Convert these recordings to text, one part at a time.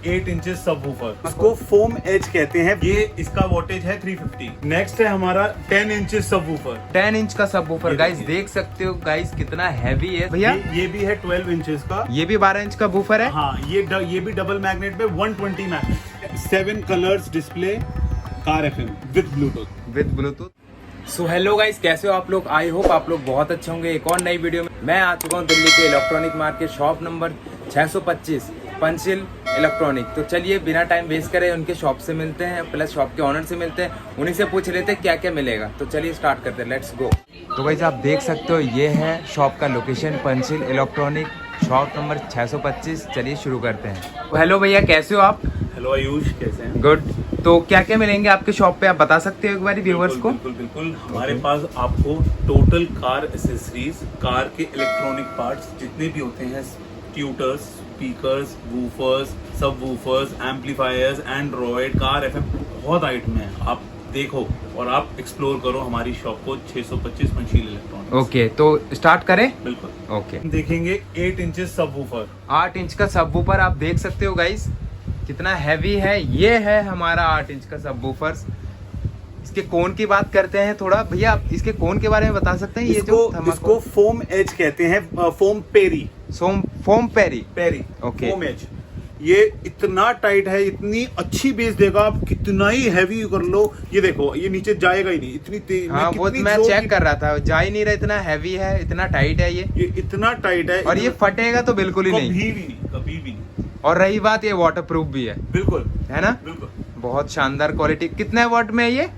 8 inches subwoofer, इसको foam edge कहते हैं। ये इसका वोटेज है 350। नेक्स्ट है हमारा 10 इंचेस सबवूफर। 10 इंच का सबवूफर ये गाइस देखिए। देख सकते हो गाइस कितना हैवी है भैया। ये भी है 12 इंचेस का। ये भी 12 इंच का बूफर है। हाँ, ये भी डबल मैग्नेट में 120 magnet, 7 colours display, car FM with Bluetooth. So hello guys, कैसे हो आप लोग? आई होप आप लोग बहुत अच्छे होंगे। एक और नई वीडियो में मैं आ चुका हूँ दिल्ली के इलेक्ट्रॉनिक मार्केट, शॉप नंबर 625 पंचिल इलेक्ट्रॉनिक। तो चलिए बिना टाइम वेस्ट करे उनके शॉप से मिलते हैं, प्लस शॉप के ऑनर से मिलते हैं, उन्हीं से पूछ लेते हैं क्या क्या मिलेगा। तो चलिए स्टार्ट करते हैं, लेट्स गो। तो गाइस आप देख सकते हो ये है शॉप का लोकेशन, पंचिल इलेक्ट्रॉनिक, शॉप नंबर 625। चलिए शुरू करते हैं। हेलो भैया, कैसे हो आप? हेलो आयुष, कैसे हैं? गुड। तो क्या क्या मिलेंगे आपके शॉप पे, आप बता सकते हो एक बार व्यूअर्स को? बिल्कुल बिल्कुल। हमारे पास आपको टोटल कार एसेसरीज, कार के इलेक्ट्रॉनिक पार्ट्स जितने भी होते हैं, ट्यूटर्स, स्पीकर्स, वूफर्स, सब woofers, amplifiers, Android, car FM, बहुत आइटम है। आप देखो और आप एक्सप्लोर करो हमारी शॉप को, 625 पंचिल इलेक्ट्रॉनिक्स। ओके, तो स्टार्ट करें। बिल्कुल। ओके, हम देखेंगे 8 इंचेस सबवूफर। 8 इंच का सबवूफर आप देख सकते हो गाइस कितना हैवी है। ये है हमारा 8 इंच का सबवूफर। इसके कोन की बात करते हैं थोड़ा। भैया आप इसके कोन के बारे में बता सकते हैं? ये जो इसको फोम एज कहते हैं, फोम पेरी। फोम पेरी। ओके। फोम एज ये इतना टाइट है, इतनी अच्छी बेस देगा। आप कितना ही हैवी कर लो, ये देखो ये नीचे जाएगा ही नहीं, इतनी तेज। हाँ, वो मैं चेक कर रहा था, जा ही नहीं रहा, इतना हैवी है, इतना टाइट है ये इतना टाइट है। और ये फटेगा तो बिल्कुल ही नहीं। कभी भी नहीं। और रही बात, ये वाटर प्रूफ भी है। बिल्कुल है ना? बिल्कुल। बहुत शानदार क्वालिटी। कितने वाट में है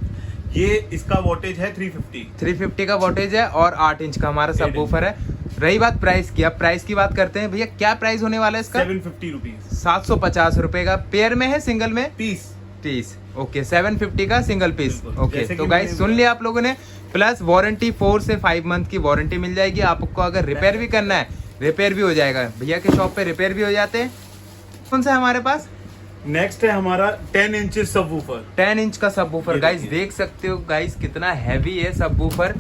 ये इसका वोटेज है 350। 350 का वोटेज है और 8 इंच का हमारा सबवूफर है। रही बात प्राइस की, अब प्राइस की बात करते हैं। भैया क्या प्राइस होने वाला है इसका? 750 रुपीज। 750 रुपए का। पेयर में है, सिंगल में? पीस। ओके, 750 का सिंगल पीस। बिल्कुल। ओके, जैसे तो कि गाइस मैंने सुन लिया आप लोगों ने। प्लस वारंटी 4 से 5 मंथ की वारंटी मिल जाएगी आपको। अगर रिपेयर भी करना है, रिपेयर भी हो जाएगा। भैया के शॉप पे रिपेयर भी हो जाते हैं। कौन सा है हमारे पास? नेक्स्ट है हमारा 10 इंचेस सबवूफर। 10 इंच का सबवूफर। ये गाइस देखिए। देख सकते हो गाइस कितना हैवी है सबवूफर।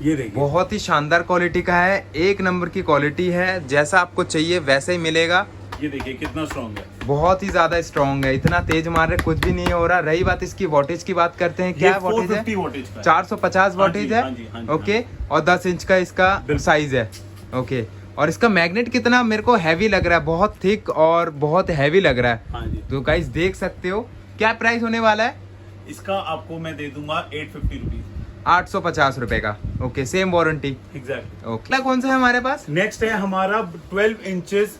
ये देखिए, बहुत ही शानदार क्वालिटी का है, एक नंबर की क्वालिटी है। जैसा आपको चाहिए वैसा ही मिलेगा। ये देखिए कितना स्ट्रॉन्ग है। बहुत ही ज्यादा स्ट्रॉन्ग है, इतना तेज मार रहे कुछ भी नहीं हो रहा। रही बात इसकी वोटेज की बात करते हैं, क्या वोटेज है? 450 वोटेज का है। 450 वोटेज है। हाँ जी, ओके, और 10 इंच का इसका साइज है। ओके, और इसका मैग्नेट कितना मेरे को हैवी लग रहा है, बहुत थिक और बहुत हैवी लग रहा है। हाँ जी। तो गाइस देख सकते हो। क्या प्राइस होने वाला है? इसका आपको मैं दे दूंगा 850 रुपीज। 850 रुपए का। Okay, same warranty. Exactly. Okay, कौन सा है हमारे पास? नेक्स्ट है हमारा 12 inches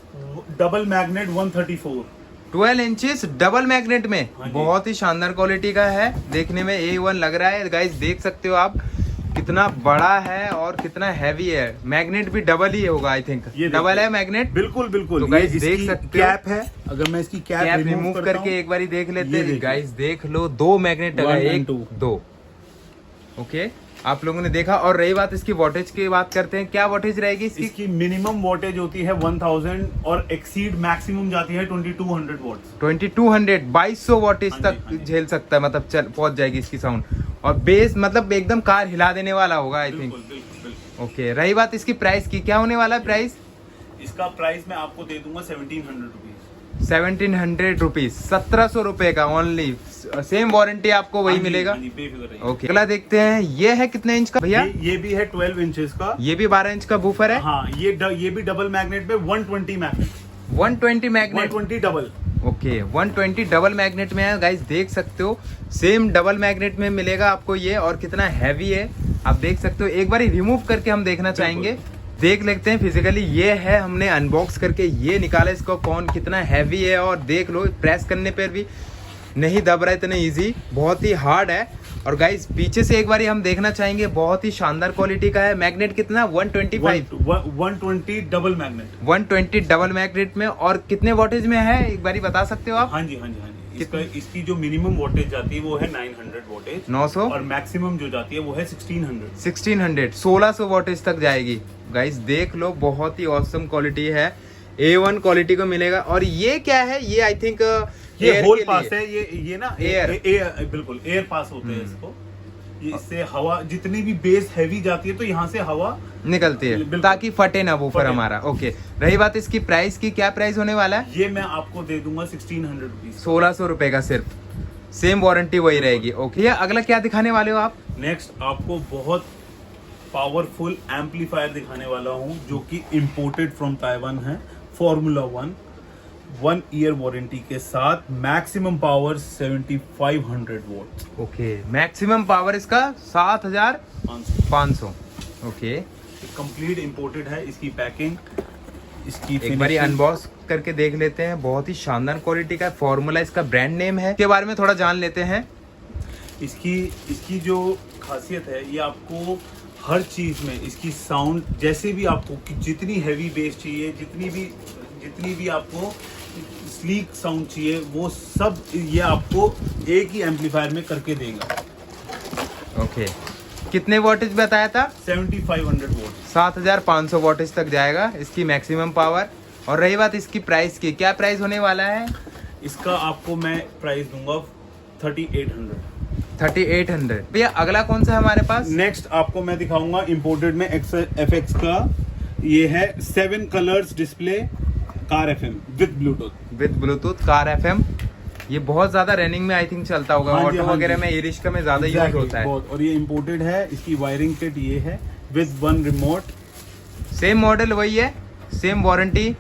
double magnet 134। 12 inches double magnet में। हाँ जी। बहुत ही शानदार क्वालिटी का है, देखने में A1 लग रहा है। गाइस देख सकते हो आप कितना बड़ा है और कितना हैवी है। मैग्नेट भी डबल ही होगा, आई थिंक। ये डबल देखिए। है मैग्नेट। बिल्कुल बिल्कुल। तो ये गाइस देख इसकी सकते हो। कैप है, अगर मैं इसकी कैप रिमूव करता करके हूं, एक बारी देख लेते ये हैं। देखिए। गाइस देख लो, 2 मैग्नेट लगा है, 1 and 1 2। 2। ओके, आप लोगों ने देखा। और रही बात इसकी वोटेज की बात करते हैं, क्या वोटेज रहेगी इसकी? इसकी मिनिमम वोटेज होती है 1000 और एक्सीड मैक्सिमम जाती है 2200 वोल्ट्स। 2200 2200 वोटेज हाँ जी, तक हाँ जी। झेल सकता है, मतलब चल पहुंच जाएगी इसकी साउंड। और बेस मतलब एकदम कार हिला देने वाला होगा, आई थिंक। बिल्कुल बिल्कुल बिल्कुल। ओके, रही बात इसकी प्राइस की, क्या होने वाला है प्राइस? इसका प्राइस मैं आपको दे दूंगा 1700 रुपीज। 1700 रुपीज, 1700 रुपए का ओनली। सेम वारंटी आपको वही मिलेगा। ओके, अगला देखते हैं। ये है कितने इंच का भैया? ये भी है 12 इंचेस का। ये भी 12 इंच का बूफर है। हाँ, ये भी डबल मैग्नेट में 120 magnet, 120 magnet. 120 double. Okay, 120 double magnet में है। गाइस देख सकते हो, सेम डबल मैग्नेट में मिलेगा आपको ये। और कितना हैवी है आप देख सकते हो। एक बार रिमूव करके हम देखना चाहेंगे, देख लेते हैं फिजिकली। ये है, हमने अनबॉक्स करके ये निकाला इसको, कौन कितना हैवी है। और देख लो, प्रेस करने पर भी नहीं दब रहा है, इतना इजी, बहुत ही हार्ड है। और गाइस पीछे से एक बार हम देखना चाहेंगे, बहुत ही शानदार क्वालिटी का है। मैग्नेट कितना? 125 120 डबल मैग्नेट। 120 डबल मैग्नेट में। और कितने वोटेज में है, एक बार बता सकते हो आप? हाँ जी हाँ जी हाँ जी। इसकी जो मिनिमम वोटेज जाती है वो है 900 वोटेज। 900 और मैक्सिमम जो जाती है वो है 1600। 1600 वोटेज तक जाएगी। गाइस देख लो, बहुत ही औसम क्वालिटी है, A1 क्वालिटी को मिलेगा। और ये क्या है? ये आई थिंक ये होल पास है, ये ना एयर। बिल्कुल एयर पास होते हैं इसको। ये इससे हवा जितनी भी बेस हैवी जाती है तो यहाँ से हवा निकलती है बिल्कुल। ताकि फटे ना वूफर फटे। हमारा। ओके, रही बात इसकी प्राइस की, क्या प्राइस होने वाला है? ये मैं आपको दे दूंगा 1600 रुपीज। 1600 रुपए का सिर्फ, सेम वारंटी वही रहेगी। ओके, अगला क्या दिखाने वाले हो आप? नेक्स्ट आपको बहुत पावरफुल एम्पलीफायर दिखाने वाला हूँ जो कि इम्पोर्टेड फ्रॉम ताइवान है। फॉर्मूला 1 ईयर वारंटी के साथ, maximum power 7500 volt. Okay, maximum power इसका 7500। ओके, कंप्लीट इम्पोर्टेड है। इसकी पैकिंग, इसकी एक बारी अनबॉक्स करके देख लेते हैं। बहुत ही शानदार क्वालिटी का फॉर्मूला इसका ब्रांड नेम है, के बारे में थोड़ा जान लेते हैं। इसकी जो खासियत है, ये आपको हर चीज में इसकी साउंड, जैसे भी आपको जितनी हैवी बेस चाहिए, जितनी भी आपको स्लीक साउंड चाहिए, वो सब ये आपको एक ही एम्पलीफायर में करके देगा। ओके, कितने वोल्टेज बताया था? 7500 वोल्ट। 7500 वोल्टेज तक जाएगा इसकी मैक्सिमम पावर। और रही बात इसकी प्राइस की, क्या प्राइस होने वाला है? इसका आपको मैं प्राइस दूंगा 3800। 3800। भैया अगला कौन सा है हमारे पास? नेक्स्ट आपको मैं दिखाऊंगा इम्पोर्टेड में FX का। ये है 7 colours display car FM with Bluetooth car FM। ये बहुत ज्यादा रनिंग में आई थिंक चलता होगा, हाँ जी, ऑटो हाँ वगैरह जी। में, ई-रिक्शा में ज्यादा यूज होता है। बहुत। और ये इम्पोर्टेड है। इसकी वायरिंग किट ये है विद 1 रिमोट। सेम मॉडल वही है, सेम वारंटी।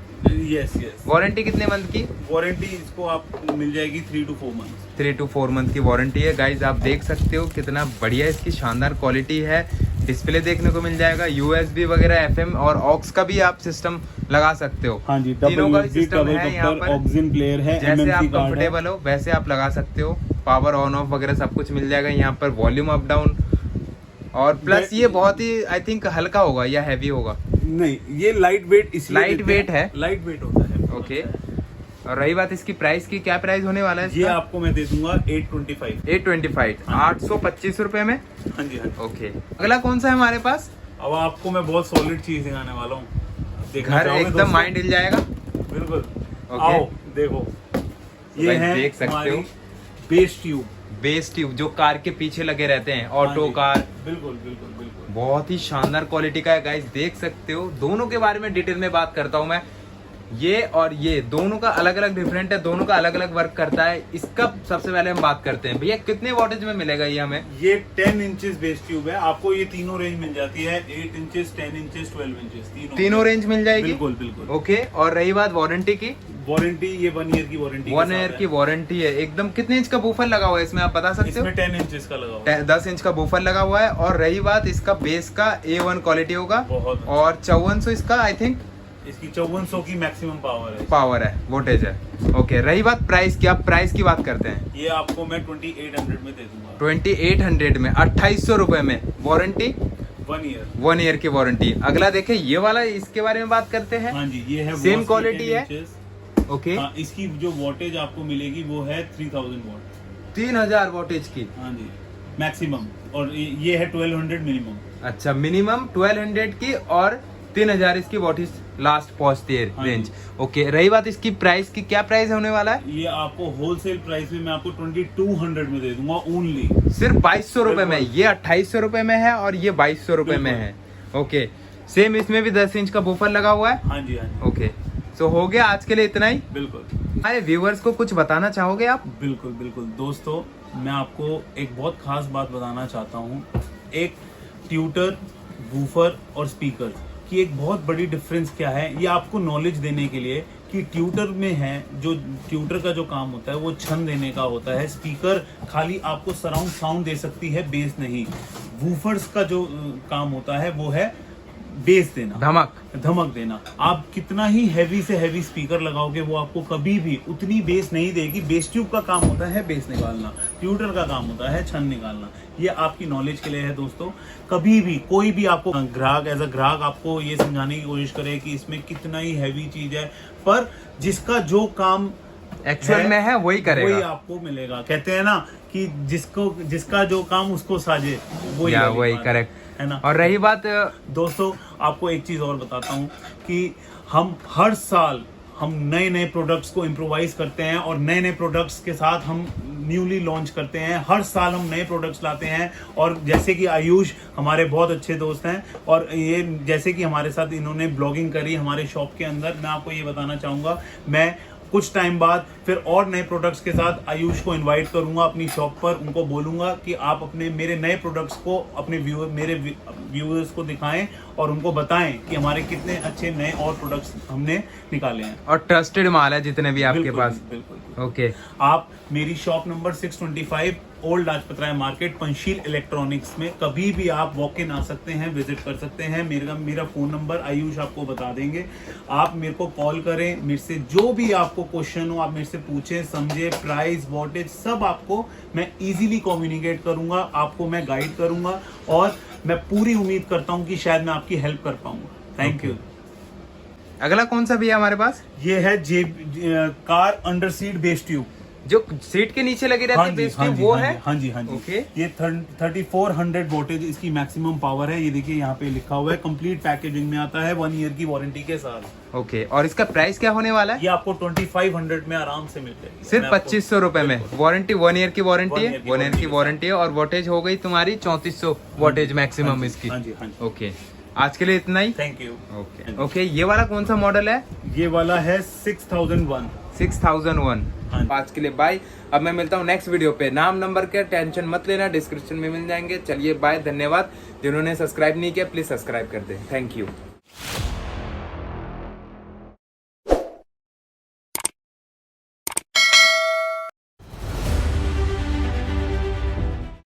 यस। वारंटी कितने मंथ की? वारंटी इसको आप मिल जाएगी 3 to 4 मंथ। 3 to 4 मंथ की वारंटी है। गाइज आप देख सकते हो कितना बढ़िया इसकी शानदार क्वालिटी है। डिस्प्ले देखने को मिल जाएगा, USB वगैरह, FM और ऑक्स का भी आप सिस्टम लगा सकते हो। हाँ जी, तीनों का सिस्टम है यहाँ पर। ऑक्सिजन प्लेयर है, जैसे आप MMC कार्ड है। कंफर्टेबल हो वैसे आप लगा सकते हो। पावर ऑन ऑफ वगैरह सब कुछ मिल जाएगा यहाँ पर, वॉल्यूम अप डाउन। और प्लस ये बहुत ही आई थिंक हल्का होगा या हैवी होगा? नहीं, ये लाइट वेट, इसलिए लाइट वेट है। लाइट वेट होता है। ओके, और रही बात इसकी प्राइस की, क्या प्राइस होने वाला है ये इसका? आपको मैं दे दूंगा 825। 825, 825 रुपए में। हाँ जी। ओके, अगला कौन सा है हमारे पास? अब आपको मैं बहुत सॉलिड चीज दिखाने वाला हूँ। देखना घर चाहोगे एकदम दोस्तों? माइंड हिल जाएगा। बिल्कुल। ओके। आओ देखो, ये भाई है देख सकते हो। Base tube. बेस ट्यूब जो कार के पीछे लगे रहते हैं, ऑटो हाँ जी। कार। बिल्कुल। बहुत ही शानदार क्वालिटी का है गाइस, देख सकते हो। दोनों के बारे में डिटेल में बात करता हूँ मैं। ये और ये दोनों का अलग अलग डिफरेंट है, दोनों का अलग अलग वर्क करता है। इसका सबसे पहले हम बात करते हैं। भैया कितने वॉटेज में मिलेगा ये हमें? ये 10 इंचेस बेस ट्यूब है। आपको ये तीनों रेंज मिल जाती है, 8 इंचेस, 10 इंचेस, 12 इंचेस, तीनों रेंज मिल जाएगी। बिल्कुल। ओके, और रही बात वारंटी की? वारंटी ये 1 ईयर की वारंटी। 1 ईयर की वारंटी है एकदम। कितने इंच का बूफर लगा हुआ है इसमें, आप बता सकते हो? इसमें 10 इंचेस का लगा हुआ है। 10 इंच का बूफर लगा हुआ है। और रही बात इसका बेस का, A1 क्वालिटी होगा। बहुत। और 5400 इसका आई थिंक इसकी 5400 की मैक्सिमम पावर है, वोल्टेज है। ओके, रही बात प्राइस की, आप प्राइस की बात करते हैं। ये आपको मैं 2800 में दे दूंगा। 2800 में, 2800 रुपए में। Warranty 1 year. 1 ईयर की वारंटी। अगला देखें ये वाला, इसके बारे में बात करते हैं। हाँ जी, ये है Same Bosch की quality 10 है। इंचेस। ओके, हाँ, इसकी जो वोल्टेज आपको मिलेगी वो है 3000 वोल्ट। 3000 वोल्टेज की। हाँ जी, मैक्सिमम। और ये है 1200 मिनिमम। अच्छा, मिनिमम 1200 की और 3000 इसकी वोल्टेज लास्ट पहुंचती है हाँ रेंज। ओके, रही बात इसकी प्राइस की, क्या प्राइस होने वाला है? ये आपको होलसेल प्राइस में मैं आपको 2200 में दे दूंगा ओनली। सिर्फ 2200 रुपए में। बिल्कुल। ये 2800 रुपए में है और ये 2200 रुपए में है। ओके, सेम इसमें भी 10 इंच का बूफर लगा हुआ है। हाँ जी। ओके, सो हो गया आज के लिए इतना ही। बिल्कुल। हमारे व्यूअर्स को कुछ बताना चाहोगे आप? बिल्कुल दोस्तों, मैं आपको एक बहुत खास बात बताना चाहता हूँ। एक ट्यूटर, वूफर और स्पीकर की एक बहुत बड़ी डिफरेंस क्या है, ये आपको नॉलेज देने के लिए कि ट्यूटर में है, जो ट्यूटर का जो काम होता है वो छन देने का होता है। स्पीकर खाली आपको सराउंड साउंड दे सकती है, बेस नहीं। वूफर्स का जो काम होता है वो है बेस देना, धमक देना। आप कितना ही हैवी से हैवी स्पीकर लगाओगे वो आपको कभी भी उतनी बेस नहीं देगी। बेस ट्यूब का काम होता है बेस निकालना, ट्यूटर का काम होता है छन निकालना। ये आपकी नॉलेज के लिए है दोस्तों। कभी भी कोई भी आपको ग्राहक, एज अ ग्राहक आपको ये समझाने की कोशिश करे कि इसमें कितना ही हैवी चीज है, पर जिसका जो काम एक्चुअल में है वही करेगा, वही आपको मिलेगा। कहते हैं ना कि जिसका जो काम उसको साजे वही करेक्ट है ना। और रही बात दोस्तों, आपको एक चीज और बताता हूँ कि हम हर साल हम नए नए प्रोडक्ट्स को इम्प्रोवाइज करते हैं और नए नए प्रोडक्ट्स के साथ हम न्यूली लॉन्च करते हैं। हर साल हम नए प्रोडक्ट्स लाते हैं, और जैसे कि आयुष हमारे बहुत अच्छे दोस्त हैं, और ये जैसे कि हमारे साथ इन्होंने ब्लॉगिंग करी हमारे शॉप के अंदर, मैं आपको ये बताना चाहूँगा, मैं कुछ टाइम बाद फिर और नए प्रोडक्ट्स के साथ आयुष को इनवाइट करूंगा अपनी शॉप पर। उनको बोलूंगा कि आप अपने मेरे नए प्रोडक्ट्स को अपने मेरे व्यूअर्स को दिखाएं और उनको बताएं कि हमारे कितने अच्छे नए और प्रोडक्ट्स हमने निकाले हैं। और ट्रस्टेड माल है जितने भी आपके बिल्कुल, पास। बिल्कुल। ओके, आप मेरी shop number 625 old Lajpat Rai market पंशील electronics में कभी भी आप वॉक इन आ सकते हैं, विजिट कर सकते हैं। मेरा फोन नंबर आयुष आपको बता देंगे, आप मेरे को कॉल करें, मेरे से जो भी आपको क्वेश्चन हो आप मेरे से पूछें, समझे, प्राइस, वॉटेज सब आपको मैं इजीली कम्युनिकेट करूंगा, आपको मैं गाइड करूंगा, और मैं पूरी उम्मीद करता हूं कि शायद मैं आपकी हेल्प कर पाऊंगा। Thank you. अगला कौन सा भी है हमारे पास? ये है car under seat base tube, जो सीट के नीचे लगी रहती है बेस ट्यूब, वो है? हाँ जी, हाँ जी। ओके। ये 3400 वोल्टेज इसकी मैक्सिमम पावर है। ये देखिए यहाँ पे लिखा हुआ है, कंप्लीट पैकेजिंग में आता है, 1 ईयर की वारंटी के साथ। ओके, और इसका प्राइस क्या होने वाला है? ये आपको 2500 में आराम से मिल जाएगी, सिर्फ 2500 रुपए में। वारंटी 1 ईयर की वारंटी है, 1 ईयर की वारंटी है, और वोल्टेज हो गई तुम्हारी 3400 वोल्टेज मैक्सिमम इसकी। हाँ जी, हाँ जी। ओके, आज के लिए इतना ही। Thank you. ओके ओके, ये वाला कौन सा मॉडल है? ये वाला है 6001। 6001। हाँ। आज के लिए बाय। अब मैं मिलता हूँ नेक्स्ट वीडियो पे। नाम नंबर के टेंशन मत लेना, डिस्क्रिप्शन में मिल जाएंगे। चलिए बाय, धन्यवाद। जिन्होंने सब्सक्राइब नहीं किया प्लीज सब्सक्राइब कर दें। Thank you.